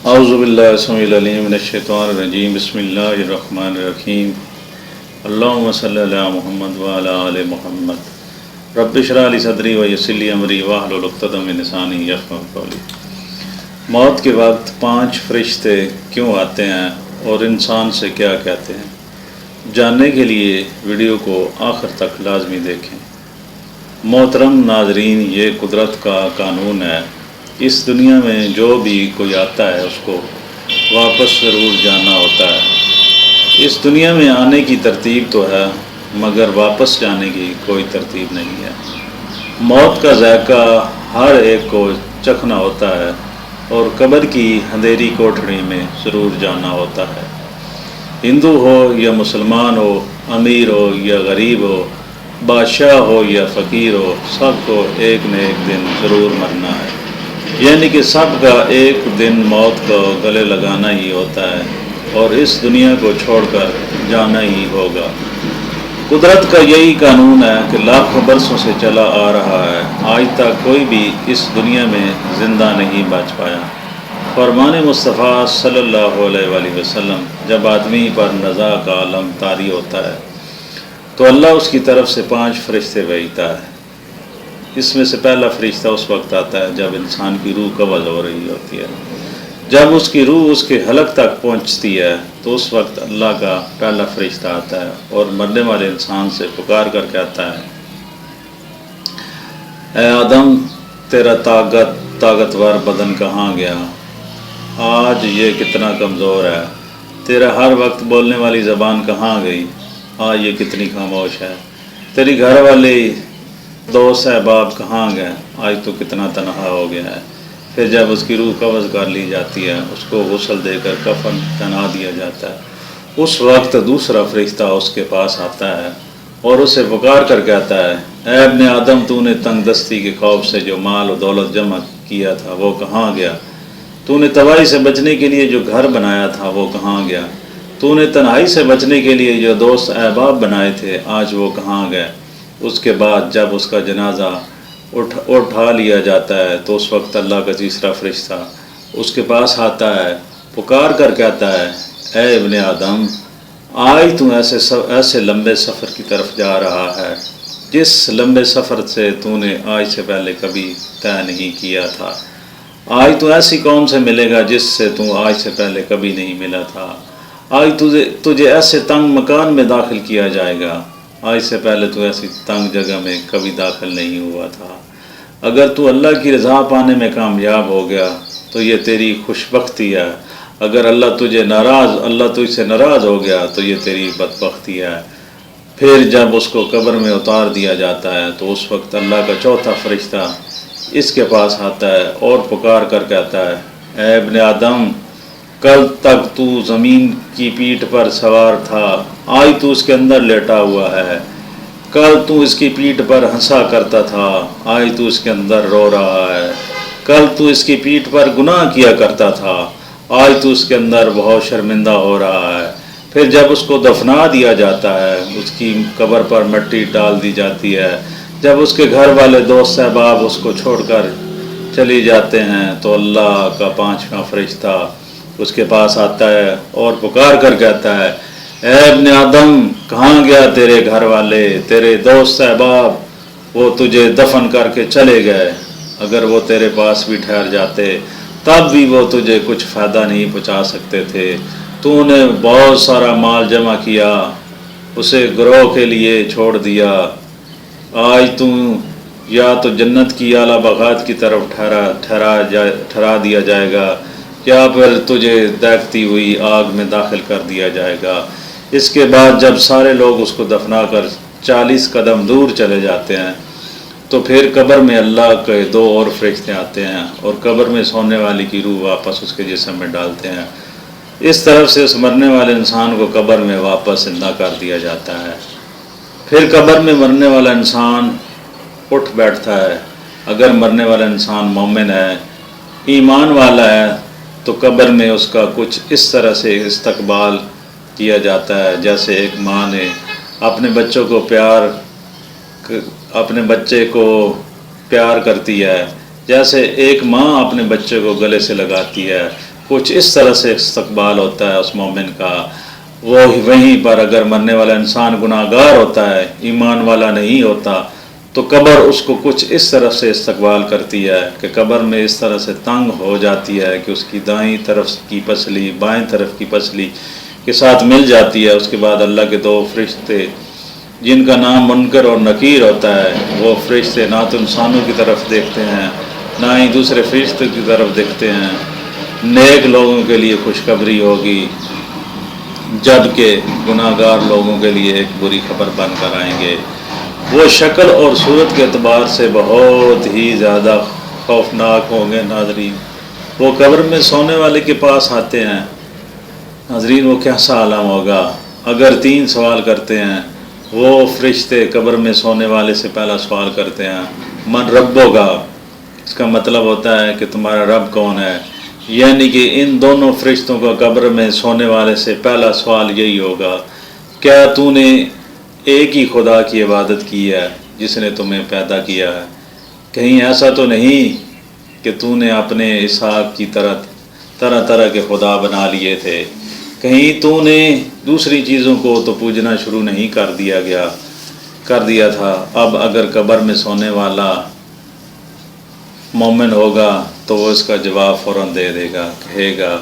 اعوذ باللہ السمیع العلیم من الشیطان الرجیم بسم اللہ الرحمن الرحیم اللہم صلی علی محمد وعلی آل محمد رب اشرح لی صدری ویسر لی امری واحلل عقدۃ من لسانی یفقہوا قولی۔ موت کے وقت 5 فرشتے کیوں آتے ہیں اور انسان سے کیا کہتے ہیں، جاننے کے لیے ویڈیو کو آخر تک لازمی دیکھیں۔ محترم ناظرین، یہ قدرت کا قانون ہے، اس دنیا میں جو بھی کوئی آتا ہے اس کو واپس ضرور جانا ہوتا ہے۔ اس دنیا میں آنے کی ترتیب تو ہے مگر واپس جانے کی کوئی ترتیب نہیں ہے۔ موت کا ذائقہ ہر ایک کو چکھنا ہوتا ہے اور قبر کی اندھیری کوٹھڑی میں ضرور جانا ہوتا ہے۔ ہندو ہو یا مسلمان ہو، امیر ہو یا غریب ہو، بادشاہ ہو یا فقیر ہو، سب کو ایک نہ ایک دن ضرور مرنا ہے، یعنی کہ سب کا ایک دن موت کو گلے لگانا ہی ہوتا ہے اور اس دنیا کو چھوڑ کر جانا ہی ہوگا۔ قدرت کا یہی قانون ہے کہ لاکھوں برسوں سے چلا آ رہا ہے، آج تک کوئی بھی اس دنیا میں زندہ نہیں بچ پایا۔ فرمان مصطفیٰ صلی اللہ علیہ وآلہ وسلم، جب آدمی پر نزاع کا عالم طاری ہوتا ہے تو اللہ اس کی طرف سے 5 فرشتے بھیجتا ہے۔ اس میں سے پہلا فرشتہ اس وقت آتا ہے جب انسان کی روح قبض ہو رہی ہوتی ہے۔ جب اس کی روح اس کے حلق تک پہنچتی ہے تو اس وقت اللہ کا پہلا فرشتہ آتا ہے اور مرنے والے انسان سے پکار کر کہتا ہے، اے آدم، تیرا طاقتور بدن کہاں گیا؟ آج یہ کتنا کمزور ہے۔ تیرا ہر وقت بولنے والی زبان کہاں گئی؟ آج یہ کتنی خاموش ہے۔ تیری گھر والی دوست احباب کہاں گئے؟ آج تو کتنا تنہا ہو گیا ہے۔ پھر جب اس کی روح قبض کر لی جاتی ہے، اس کو غسل دے کر کفن پہنا دیا جاتا ہے، اس وقت دوسرا فرشتہ اس کے پاس آتا ہے اور اسے پکار کر کہتا ہے، اے ابن آدم، تو نے تنگ دستی کے خوف سے جو مال و دولت جمع کیا تھا وہ کہاں گیا؟ تو نے تباہی سے بچنے کے لیے جو گھر بنایا تھا وہ کہاں گیا؟ تو نے تنہائی سے بچنے کے لیے جو دوست احباب بنائے تھے آج وہ کہاں گئے؟ اس کے بعد جب اس کا جنازہ اٹھا لیا جاتا ہے تو اس وقت اللہ کا تیسرا فرشتہ اس کے پاس آتا ہے، پکار کر کہتا ہے، اے ابن آدم، آج تو ایسے لمبے سفر کی طرف جا رہا ہے جس لمبے سفر سے تو نے آج سے پہلے کبھی طے نہیں کیا تھا۔ آج تو ایسی قوم سے ملے گا جس سے تو آج سے پہلے کبھی نہیں ملا تھا۔ آج تجھے ایسے تنگ مکان میں داخل کیا جائے گا، آج سے پہلے تو ایسی تنگ جگہ میں کبھی داخل نہیں ہوا تھا۔ اگر تو اللہ کی رضا پانے میں کامیاب ہو گیا تو یہ تیری خوش بختی ہے، اگر اللہ تجھ سے ناراض ہو گیا تو یہ تیری بدبختی ہے۔ پھر جب اس کو قبر میں اتار دیا جاتا ہے تو اس وقت اللہ کا چوتھا فرشتہ اس کے پاس آتا ہے اور پکار کر کہتا ہے، اے ابن آدم، کل تک تو زمین کی پیٹھ پر سوار تھا، آج تو اس کے اندر لیٹا ہوا ہے۔ کل تو اس کی پیٹھ پر ہنسا کرتا تھا، آج تو اس کے اندر رو رہا ہے۔ کل تو اس کی پیٹھ پر گناہ کیا کرتا تھا، آج تو اس کے اندر بہت شرمندہ ہو رہا ہے۔ پھر جب اس کو دفنا دیا جاتا ہے، اس کی قبر پر مٹی ڈال دی جاتی ہے، جب اس کے گھر والے دوست احباب اس کو چھوڑ کر چلی جاتے ہیں تو اللہ کا 5واں فرشتہ اس کے پاس آتا ہے اور پکار کر کہتا ہے، اے ابن آدم، کہاں گیا تیرے گھر والے، تیرے دوست احباب؟ وہ تجھے دفن کر کے چلے گئے، اگر وہ تیرے پاس بھی ٹھہر جاتے تب بھی وہ تجھے کچھ فائدہ نہیں پہنچا سکتے تھے۔ تو نے بہت سارا مال جمع کیا، اسے گروہ کے لیے چھوڑ دیا، آج تو یا تو جنت کی اعلیٰ بغات کی طرف ٹھہرا دیا جائے گا یا پھر تجھے دیکھتی ہوئی آگ میں داخل کر دیا جائے گا۔ اس کے بعد جب سارے لوگ اس کو دفنا کر 40 قدم دور چلے جاتے ہیں تو پھر قبر میں اللہ کے 2 اور فرشتے آتے ہیں اور قبر میں سونے والی کی روح واپس اس کے جسم میں ڈالتے ہیں۔ اس طرف سے اس مرنے والے انسان کو قبر میں واپس زندہ کر دیا جاتا ہے۔ پھر قبر میں مرنے والا انسان اٹھ بیٹھتا ہے۔ اگر مرنے والا انسان مومن ہے، ایمان والا ہے، تو قبر میں اس کا کچھ اس طرح سے استقبال کیا جاتا ہے جیسے ایک ماں نے اپنے بچے کو پیار کرتی ہے، جیسے ایک ماں اپنے بچے کو گلے سے لگاتی ہے، کچھ اس طرح سے استقبال ہوتا ہے اس مومن کا، وہ وہیں پر اگر مرنے والا انسان گناہگار ہوتا ہے، ایمان والا نہیں ہوتا، تو قبر اس کو کچھ اس طرح سے استقبال کرتی ہے کہ قبر میں اس طرح سے تنگ ہو جاتی ہے کہ اس کی دائیں طرف کی پسلی بائیں طرف کی پسلی کے ساتھ مل جاتی ہے۔ اس کے بعد اللہ کے دو فرشتے جن کا نام منکر اور نکیر ہوتا ہے، وہ فرشتے نہ تو انسانوں کی طرف دیکھتے ہیں نہ ہی دوسرے فرشتوں کی طرف دیکھتے ہیں۔ نیک لوگوں کے لیے خوشخبری ہوگی، جبکہ گناہگار لوگوں کے لیے ایک بری خبر بن کر آئیں گے۔ وہ شکل اور صورت کے اعتبار سے بہت ہی زیادہ خوفناک ہوں گے ناظرین۔ وہ قبر میں سونے والے کے پاس آتے ہیں ناظرین، وہ کیسا عالم ہوگا؟ اگر 3 سوال کرتے ہیں وہ فرشتے قبر میں سونے والے سے پہلا سوال کرتے ہیں، من رب ہوگا، اس کا مطلب ہوتا ہے کہ تمہارا رب کون ہے، یعنی کہ ان دونوں فرشتوں کا قبر میں سونے والے سے پہلا سوال یہی ہوگا، کیا تو نے ایک ہی خدا کی عبادت کی ہے جس نے تمہیں پیدا کیا ہے؟ کہیں ایسا تو نہیں کہ تو نے اپنے اسحاق کی طرح طرح کے خدا بنا لیے تھے؟ کہیں تو نے دوسری چیزوں کو تو پوجنا شروع نہیں کر دیا تھا؟ اب اگر قبر میں سونے والا مومن ہوگا تو وہ اس کا جواب فوراً دے دے گا، کہے گا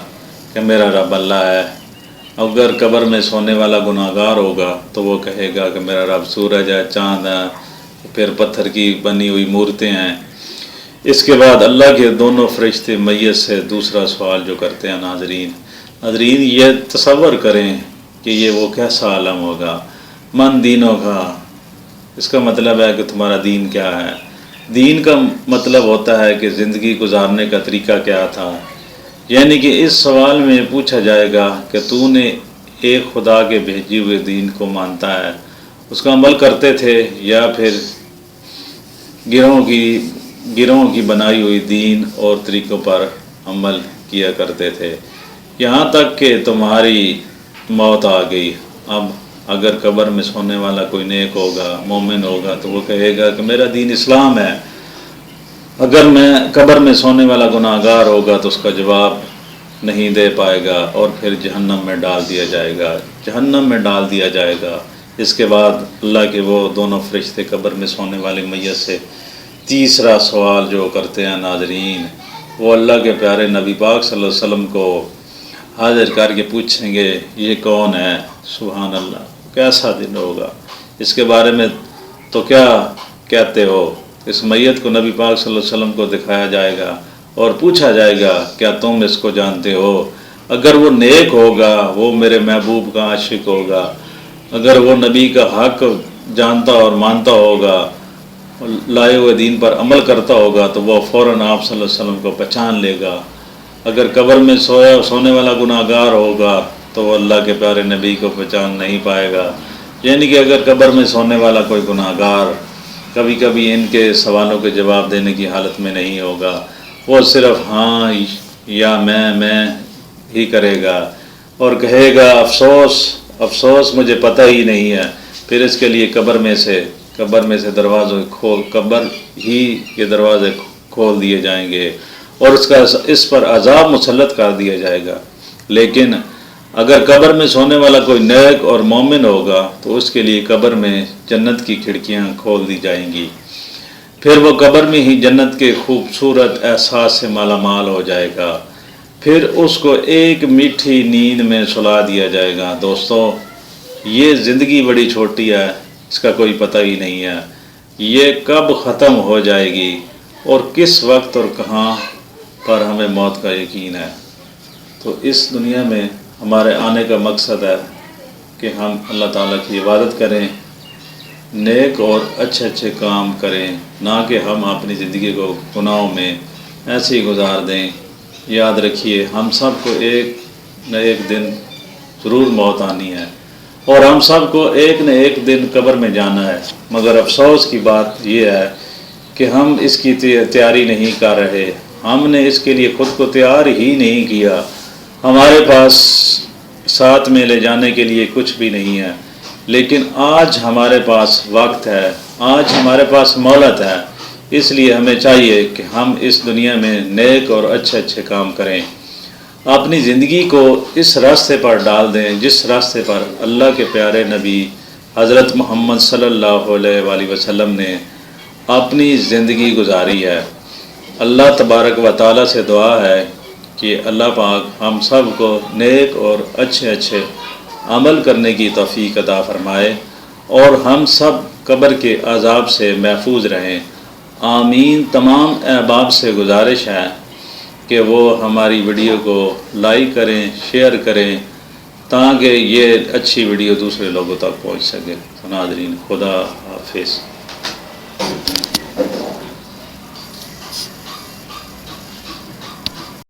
کہ میرا رب اللہ ہے۔ اگر قبر میں سونے والا گناہگار ہوگا تو وہ کہے گا کہ میرا رب سورج ہے، چاند ہے، پھر پتھر کی بنی ہوئی مورتیں ہیں۔ اس کے بعد اللہ کے دونوں فرشتے میت سے دوسرا سوال جو کرتے ہیں ناظرین یہ تصور کریں کہ یہ وہ کیسا عالم ہوگا۔ من دینوں کا، اس کا مطلب ہے کہ تمہارا دین کیا ہے۔ دین کا مطلب ہوتا ہے کہ زندگی گزارنے کا طریقہ کیا تھا، یعنی کہ اس سوال میں پوچھا جائے گا کہ تو نے ایک خدا کے بھیجے ہوئے دین کو مانتا ہے، اس کا عمل کرتے تھے، یا پھر گروہوں کی بنائی ہوئی دین اور طریقوں پر عمل کیا کرتے تھے، یہاں تک کہ تمہاری موت آ گئی۔ اب اگر قبر میں سونے والا کوئی نیک ہوگا، مومن ہوگا، تو وہ کہے گا کہ میرا دین اسلام ہے۔ اگر قبر میں سونے والا گناہگار ہوگا تو اس کا جواب نہیں دے پائے گا اور پھر جہنم میں ڈال دیا جائے گا۔ اس کے بعد اللہ کے وہ دونوں فرشتے قبر میں سونے والے میت سے تیسرا سوال جو کرتے ہیں ناظرین، وہ اللہ کے پیارے نبی پاک صلی اللہ علیہ وسلم کو حاضر کر کے پوچھیں گے، یہ کون ہے؟ سبحان اللہ، کیسا دن ہوگا، اس کے بارے میں تو کیا کہتے ہو؟ اس میت کو نبی پاک صلی اللہ علیہ وسلم کو دکھایا جائے گا اور پوچھا جائے گا، کیا تم اس کو جانتے ہو؟ اگر وہ نیک ہوگا، وہ میرے محبوب کا عاشق ہوگا، اگر وہ نبی کا حق جانتا اور مانتا ہوگا، لائے ہوئے دین پر عمل کرتا ہوگا، تو وہ فوراً آپ صلی اللہ علیہ وسلم کو پہچان لے گا۔ اگر قبر میں سونے والا گناہگار ہوگا تو وہ اللہ کے پیارے نبی کو پہچان نہیں پائے گا، یعنی کہ اگر قبر میں سونے والا کوئی گناہگار کبھی کبھی ان کے سوالوں کے جواب دینے کی حالت میں نہیں ہوگا، وہ صرف ہاں یا میں ہی کرے گا اور کہے گا افسوس مجھے پتہ ہی نہیں ہے۔ پھر اس کے لیے قبر میں سے قبر ہی کے دروازے کھول دیے جائیں گے اور اس پر عذاب مسلط کر دیا جائے گا۔ لیکن اگر قبر میں سونے والا کوئی نیک اور مومن ہوگا تو اس کے لیے قبر میں جنت کی کھڑکیاں کھول دی جائیں گی، پھر وہ قبر میں ہی جنت کے خوبصورت احساس سے مالا مال ہو جائے گا، پھر اس کو ایک میٹھی نیند میں سلا دیا جائے گا۔ دوستو، یہ زندگی بڑی چھوٹی ہے، اس کا کوئی پتہ ہی نہیں ہے، یہ کب ختم ہو جائے گی اور کس وقت اور کہاں پر ہمیں موت کا یقین ہے۔ تو اس دنیا میں ہمارے آنے کا مقصد ہے کہ ہم اللہ تعالیٰ کی عبادت کریں، نیک اور اچھے کام کریں، نہ کہ ہم اپنی زندگی کو گناہوں میں ایسے ہی گزار دیں۔ یاد رکھیے، ہم سب کو ایک نہ ایک دن ضرور موت آنی ہے اور ہم سب کو ایک نہ ایک دن قبر میں جانا ہے، مگر افسوس کی بات یہ ہے کہ ہم اس کی تیاری نہیں کر رہے، ہم نے اس کے لیے خود کو تیار ہی نہیں کیا، ہمارے پاس ساتھ میں لے جانے کے لیے کچھ بھی نہیں ہے۔ لیکن آج ہمارے پاس وقت ہے، آج ہمارے پاس مہلت ہے، اس لیے ہمیں چاہیے کہ ہم اس دنیا میں نیک اور اچھے کام کریں اپنی زندگی کو اس راستے پر ڈال دیں جس راستے پر اللہ کے پیارے نبی حضرت محمد صلی اللہ علیہ وآلہ وسلم نے اپنی زندگی گزاری ہے۔ اللہ تبارک و تعالیٰ سے دعا ہے کہ اللہ پاک ہم سب کو نیک اور اچھے عمل کرنے کی توفیق عطا فرمائے اور ہم سب قبر کے عذاب سے محفوظ رہیں، آمین۔ تمام احباب سے گزارش ہے کہ وہ ہماری ویڈیو کو لائک کریں، شیئر کریں تاکہ یہ اچھی ویڈیو دوسرے لوگوں تک پہنچ سکے۔ ناظرین، خدا حافظ۔